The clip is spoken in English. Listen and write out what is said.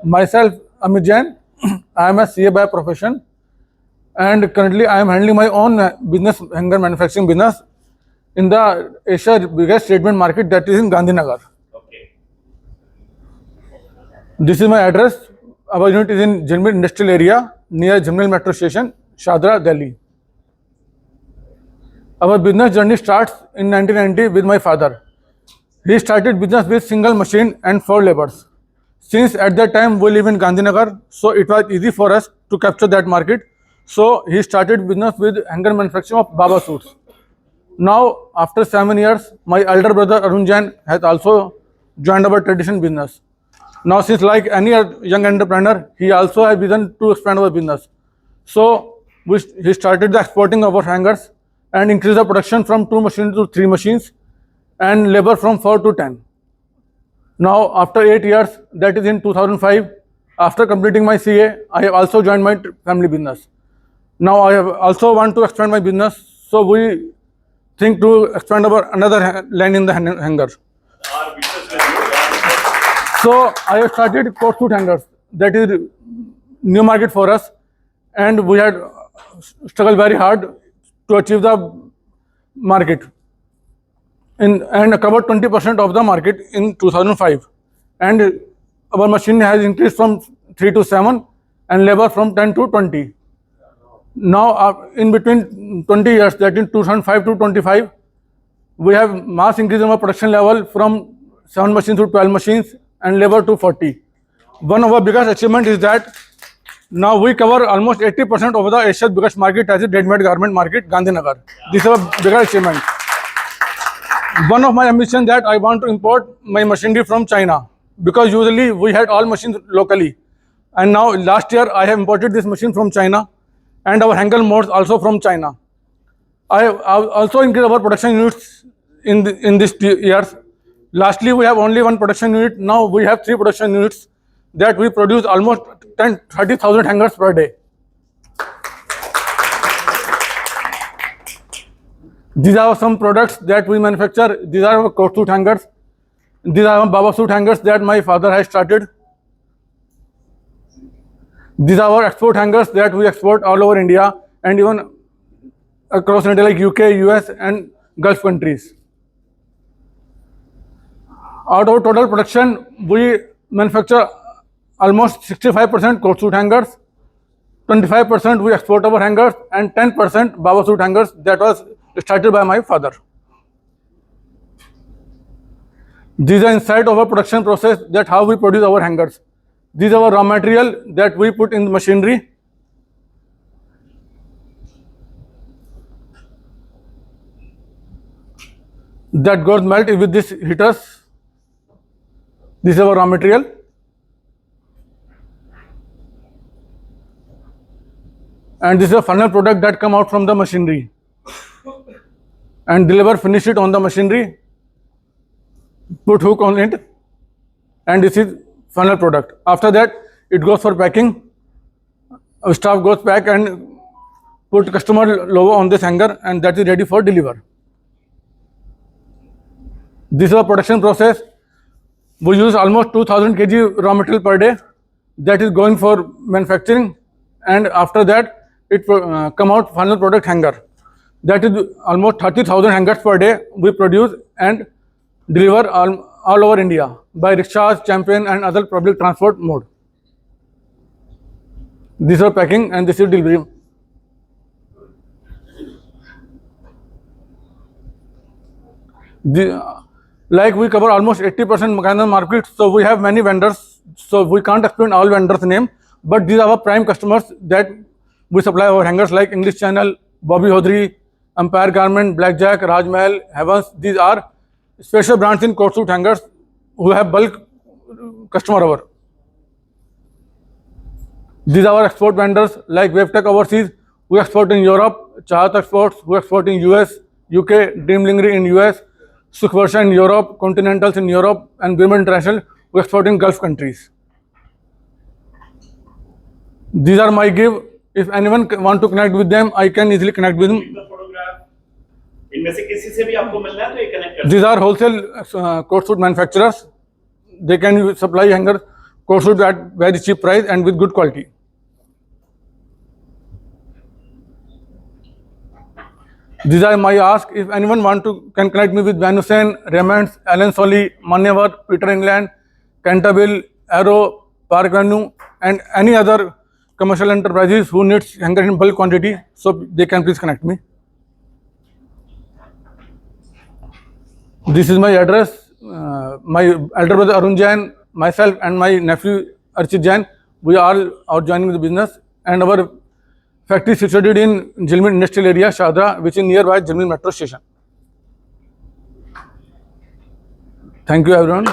Myself, Amit Jain. I am a CA by profession, and currently I am handling my own business, hanger manufacturing business, in the Asia biggest ready-made market, that is in Gandhinagar. Okay. This is my address. Our unit is in Jhamnir Industrial Area near Jhamnir Metro Station, Shadra, Delhi. Our business journey starts in 1990 with my father. He started business with single machine and 4 laborers. Since at that time we live in Gandhinagar, so it was easy for us to capture that market. So he started business with hanger manufacturing of Baba suits. Now, after 7 years, my elder brother Arun Jain has also joined our tradition business. Now, since like any young entrepreneur, he also has vision to expand our business. So he started the exporting of our hangers and increased the production from 2 machines to 3 machines and labor from 4 to 10. Now, after 8 years, that is in 2005, after completing my CA, I have also joined my family business. Now, I have also want to expand my business, so we think to expand our another line in the hanger. So I have started coat suit hangers. That is new market for us, and we had struggled very hard to achieve the market. And covered 20% of the market in 2005, and our machine has increased from 3 to 7 and labor from 10 to 20. Now in between 20 years, that in 2005 to 25, we have mass increase in our production level from 7 machines to 12 machines and labor to 40. One of our biggest achievement is that now we cover almost 80% of the Asia's biggest market as a ready-made garment market, Gandhinagar. This is a biggest achievement. One of my ambitions that I want to import my machinery from China, because usually we had all machines locally, and now last year I have imported this machine from China, and our hanger molds also from China. I have also increased our production units in this years. Lastly, we have only 1 production unit. Now we have 3 production units that we produce almost 30,000 hangers per day. These are some products that we manufacture. These are our coat suit hangers. These are our Baba suit hangers that my father has started. These are our export hangers that we export all over India and even across India like UK, US and Gulf countries. Out of total production, we manufacture almost 65% coat suit hangers, 25% we export our hangers, and 10% Baba suit hangers that was started by my father. These are inside of our production process, that how we produce our hangers. These are our raw material that we put in the machinery. That goes melt with this heaters. This is our raw material. And this is a final product that come out from the machinery. And deliver, finish it on the machinery, put hook on it, and this is final product. After that, it goes for packing. Our staff goes back and put customer logo on this hanger, and that is ready for deliver. This is our production process. We use almost 2000 kg raw material per day. That is going for manufacturing, and after that, it come out final product hanger. That is almost 30,000 hangers per day we produce and deliver all over India by rickshaws, champion and other public transport mode. This is packing and this is delivery. Like we cover almost 80% Gandhinagar market, so we have many vendors, so we can't explain all vendors' name, but these are our prime customers that we supply our hangers like English Channel, Bobby Hodri, Empire Garment, Blackjack, Rajmahal, Heavens. These are special brands in coat suit hangers who have bulk customer over. These are our export vendors like Wavtech Overseas, who export in Europe, Chahat Exports, who export in US, UK, Dreamlingerie in US, Sukhvarsha in Europe, Continentals in Europe, and Women International, who export in Gulf countries. These are my give. If anyone want to connect with them, I can easily connect with them. इनमें से किसी से भी आपको मिलना है तो ये कनेक्ट कर. These are wholesale coat suit manufacturers. They can supply hangers coat suit at very cheap price and with good quality. These are my ask. If anyone can connect me with Van Hussein, Raymond's, Alan Solly, Manyavar, Peter England, Canterville, Arrow, Park Avenue, and any other commercial enterprises who needs hanger in bulk quantity, so they can please connect me. This is my address. My elder brother Arun Jain, myself, and my nephew Archit Jain, we all are joining the business, and our factory is situated in Jilmin Industrial Area, Shadra, which is nearby Jilmin Metro Station. Thank you, everyone.